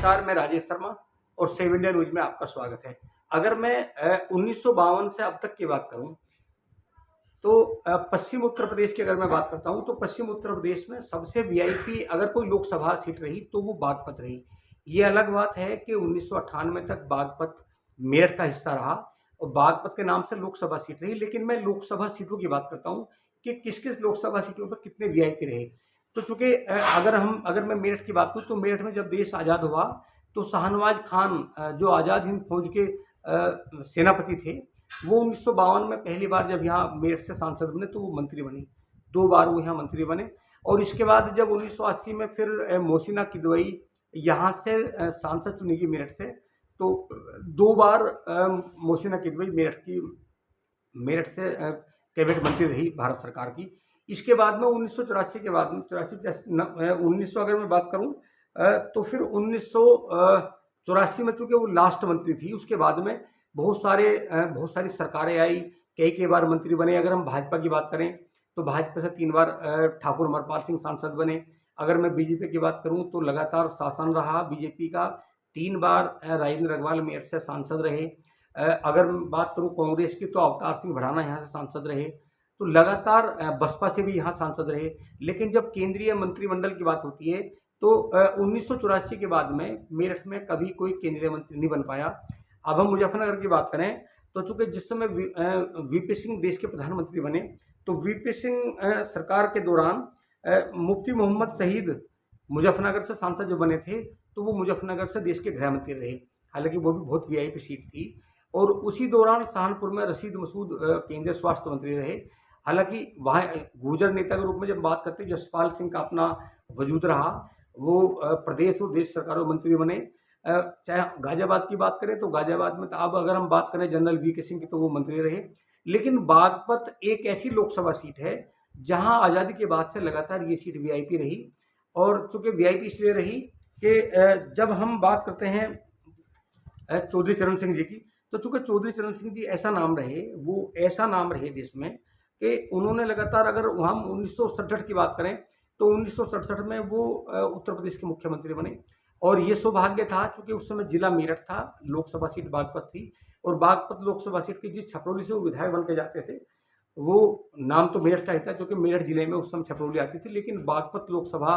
नमस्कार, मैं राजेश शर्मा और सेव इंडिया न्यूज में आपका स्वागत है। अगर मैं 1952 से अब तक की बात करूं तो पश्चिम उत्तर प्रदेश की अगर मैं बात करता हूं तो पश्चिम उत्तर प्रदेश में सबसे वीआईपी अगर कोई लोकसभा सीट रही तो वो बागपत रही। ये अलग बात है कि 1998 तक बागपत मेरठ का हिस्सा रहा और बागपत के नाम से लोकसभा सीट रही, लेकिन मैं लोकसभा सीटों की बात करता हूँ कि किस किस लोकसभा सीटों पर कितने वीआईपी रहे। तो चूंकि अगर मैं मेरठ की बात करूँ तो मेरठ में जब देश आज़ाद हुआ तो शाहनवाज खान जो आज़ाद हिंद फौज के सेनापति थे, वो 1952 में पहली बार जब यहाँ मेरठ से सांसद बने तो वो मंत्री बने। 2 बार वो यहाँ मंत्री बने और इसके बाद जब 1980 में फिर मोहसिना किदवई यहाँ से सांसद चुनी गई मेरठ से, तो 2 बार मोहसिना किदवई मेरठ से कैबिनेट मंत्री रही भारत सरकार की। इसके बाद में 1984 के बाद में 1900 अगर मैं बात करूं तो फिर 1984 में चूंकि वो लास्ट मंत्री थी, उसके बाद में बहुत सारी सरकारें आई, कई बार मंत्री बने। अगर हम भाजपा की बात करें तो भाजपा से 3 बार ठाकुर अमरपाल सिंह सांसद बने। अगर मैं बीजेपी की बात करूं तो लगातार शासन रहा बीजेपी का, 3 बार राजेंद्र अग्रवाल मेरठ से सांसद रहे। अगर मैं बात करूं कांग्रेस की तो अवतार सिंह भड़ाना यहाँ से सांसद रहे, तो लगातार बसपा से भी यहाँ सांसद रहे। लेकिन जब केंद्रीय मंत्रिमंडल की बात होती है तो 1984 के बाद में मेरठ में कभी कोई केंद्रीय मंत्री नहीं बन पाया। अब हम मुजफ्फरनगर की बात करें तो चूंकि जिस समय वीपी सिंह देश के प्रधानमंत्री बने तो वीपी सिंह सरकार के दौरान मुफ्ती मोहम्मद शहीद मुजफ्फरनगर से सांसद जो बने थे तो वो मुजफ्फरनगर से देश के गृह मंत्री रहे। हालांकि वो भी बहुत वीआईपी सीट थी। और उसी दौरान सहारनपुर में रशीद मसूद केंद्रीय स्वास्थ्य मंत्री रहे। हालांकि वहाँ गुर्जर नेता के रूप में जब बात करते हैं जसपाल सिंह का अपना वजूद रहा, वो प्रदेश और देश सरकारों में मंत्री बने। चाहे गाजियाबाद की बात करें तो गाजियाबाद में तो अब अगर हम बात करें जनरल वीके सिंह की तो वो मंत्री रहे। लेकिन बागपत एक ऐसी लोकसभा सीट है जहां आज़ादी के बाद से लगातार ये सीट वीआईपी रही। और चूंकि वीआईपी इसलिए रही कि जब हम बात करते हैं चौधरी चरण सिंह जी की, तो चूंकि चौधरी चरण सिंह जी ऐसा नाम रहे देश में कि उन्होंने लगातार, अगर हम 1967 की बात करें तो 1967 में वो उत्तर प्रदेश के मुख्यमंत्री बने। और ये सौभाग्य था क्योंकि उस समय जिला मेरठ था, लोकसभा सीट बागपत थी और बागपत लोकसभा सीट की जिस छपरौली से वो विधायक बन के जाते थे, वो नाम तो मेरठ का ही था क्योंकि मेरठ जिले में उस समय छपरौली आती थी, लेकिन बागपत लोकसभा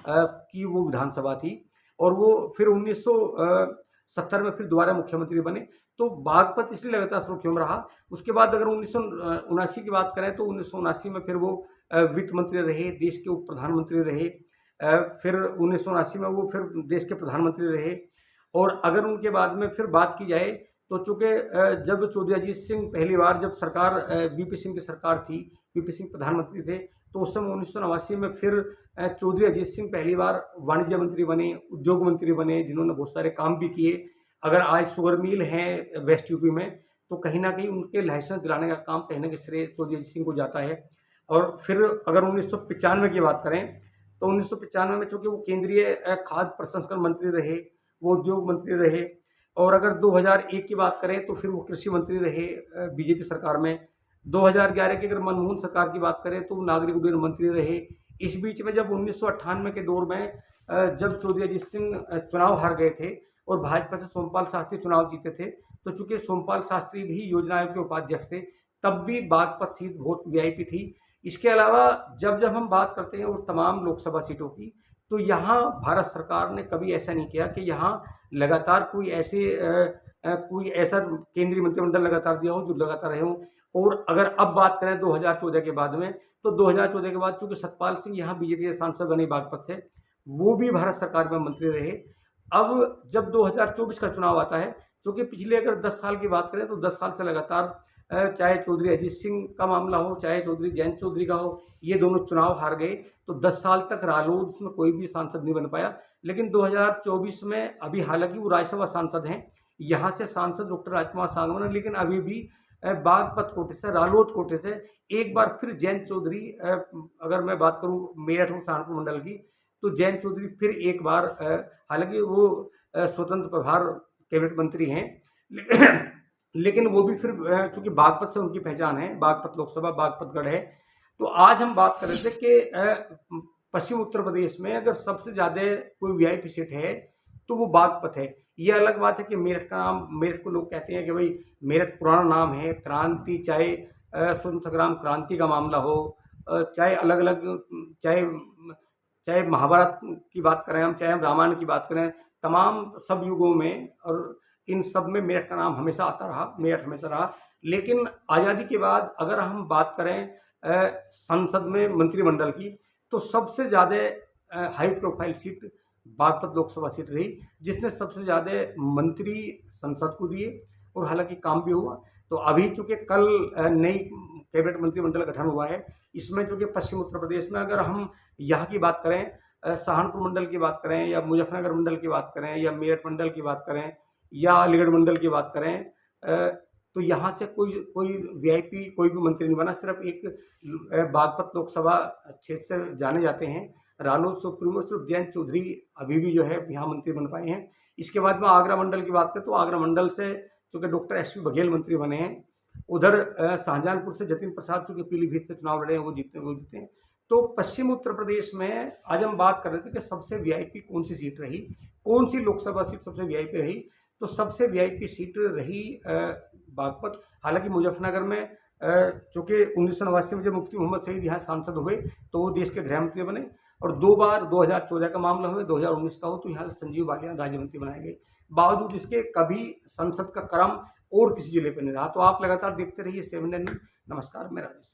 की वो विधानसभा थी। और वो फिर 1970 में फिर दोबारा मुख्यमंत्री बने। तो बागपत इसलिए लगातार सुर्खियों में रहा। उसके बाद अगर 1979 की बात करें तो 1979 में फिर वो वित्त मंत्री रहे, देश के उप प्रधानमंत्री रहे। फिर 1979 में वो फिर देश के प्रधानमंत्री रहे। और अगर उनके बाद में फिर बात की जाए तो चूँकि जब चौधरी अजीत सिंह पहली बार जब सरकार वीपी सिंह की सरकार थी, वीपी सिंह प्रधानमंत्री थे, तो उस समय 1989 में फिर चौधरी अजीत सिंह पहली बार वाणिज्य मंत्री बने, उद्योग मंत्री बने, जिन्होंने बहुत सारे काम भी किए। अगर आज शुगर मिल हैं वेस्ट यूपी में तो कहीं ना कहीं उनके लाइसेंस दिलाने का काम कहीं ना कहीं श्रेय चौधरी अजीत सिंह को जाता है। और फिर अगर 1995 की बात करें तो 1995 में चूँकि वो केंद्रीय खाद्य प्रसंस्करण मंत्री रहे, वो उद्योग मंत्री रहे। और अगर 2001 की बात करें तो फिर वो कृषि मंत्री रहे बीजेपी सरकार में। 2011 की अगर मनमोहन सरकार की बात करें तो वो नागरिक उड्डयन मंत्री रहे। इस बीच में जब 1998 के दौर में जब चौधरी अजीत सिंह चुनाव हार गए थे और भाजपा से सोमपाल शास्त्री चुनाव जीते थे, तो चूंकि सोमपाल शास्त्री भी योजना आयोग के उपाध्यक्ष थे, तब भी बागपत सीट बहुत वीआईपी थी। इसके अलावा जब हम बात करते हैं और तमाम लोकसभा सीटों की, तो यहाँ भारत सरकार ने कभी ऐसा नहीं किया कि यहाँ लगातार कोई ऐसा केंद्रीय मंत्रिमंडल लगातार दिया हो जो लगातार रहे हों। और अगर अब बात करें 2014 के बाद में, तो 2014 के बाद चूंकि सतपाल सिंह यहाँ बीजेपी के सांसद बने बागपत से, वो भी भारत सरकार में मंत्री रहे। अब जब 2024 का चुनाव आता है, क्योंकि पिछले अगर 10 साल की बात करें तो 10 साल से लगातार चाहे चौधरी अजीत सिंह का मामला हो, चाहे चौधरी जयंत चौधरी का हो, ये दोनों चुनाव हार गए। तो 10 साल तक रालोद में कोई भी सांसद नहीं बन पाया। लेकिन 2024 में अभी, हालांकि वो राज्यसभा सांसद हैं, यहाँ से सांसद डॉक्टर राजकुमार सांगवान, लेकिन अभी भी बागपत कोटे से, रालोद कोटे से एक बार फिर जयंत चौधरी, अगर मैं बात करूँ मेरठ और सहारनपुर मंडल की, तो जयंत चौधरी फिर एक बार, हालांकि वो स्वतंत्र प्रभार कैबिनेट मंत्री हैं, लेकिन वो भी फिर चूंकि बागपत से उनकी पहचान है, बागपत लोकसभा, बागपतगढ़ है। तो आज हम बात कर रहे थे कि पश्चिम उत्तर प्रदेश में अगर सबसे ज़्यादा कोई वीआईपी सीट है तो वो बागपत है। ये अलग बात है कि मेरठ का नाम, मेरठ को लोग कहते हैं कि भाई मेरठ पुराना नाम है, क्रांति, चाहे स्वतंत्र संग्राम क्रांति का मामला हो, चाहे अलग अलग, चाहे चाहे महाभारत की बात करें हम, चाहे हम रामायण की बात करें, तमाम सब युगों में और इन सब में मेरठ का नाम हमेशा आता रहा, मेरठ हमेशा रहा। लेकिन आज़ादी के बाद अगर हम बात करें संसद में मंत्रिमंडल की, तो सबसे ज़्यादा high profile seat Baghpat Lok Sabha seat रही, जिसने सबसे ज़्यादा मंत्री संसद को दिए और हालांकि काम भी हुआ। तो अभी चूँकि कल नई कैबिनेट मंत्रिमंडल गठन हुआ है, इसमें चूँकि पश्चिम उत्तर प्रदेश में अगर हम यहाँ की बात करें, सहारनपुर मंडल की बात करें या मुजफ्फरनगर मंडल की बात करें या मेरठ मंडल की बात करें या अलीगढ़ मंडल की बात करें, तो यहाँ से कोई कोई वीआईपी कोई भी मंत्री नहीं बना। सिर्फ एक बागपत लोकसभा क्षेत्र से जाने जाते हैं रालोद सुप्रीमो सिर्फ जयंत चौधरी अभी भी जो है यहाँ मंत्री बन पाए हैं। इसके बाद में आगरा मंडल की बात करें तो आगरा मंडल से चूँकि डॉक्टर एस पी बघेल मंत्री बने हैं, उधर शाहजहांपुर से जतिन प्रसाद चूँकि पीलीभीत से चुनाव लड़े हैं, वो जीते हैं। तो पश्चिम उत्तर प्रदेश में आज हम बात कर रहे थे कि सबसे वीआईपी कौन सी सीट रही, कौन सी लोकसभा सीट सबसे वीआईपी रही, तो सबसे वीआईपी सीट रही बागपत। हालांकि मुजफ्फरनगर में चूँकि 1989 में जब मुफ्ती मोहम्मद सईद यहाँ सांसद हुए तो वो देश के गृह मंत्री बने, और 2 बार 2014 का मामला हुआ, 2019 का हो तो यहाँ से संजीव बालियान राज्य मंत्री बनाए गए। बावजूद इसके कभी संसद का क्रम और किसी जिले पर नहीं रहा। तो आप लगातार देखते रहिए 7 न्यूज़। नमस्कार, मैं राजेश।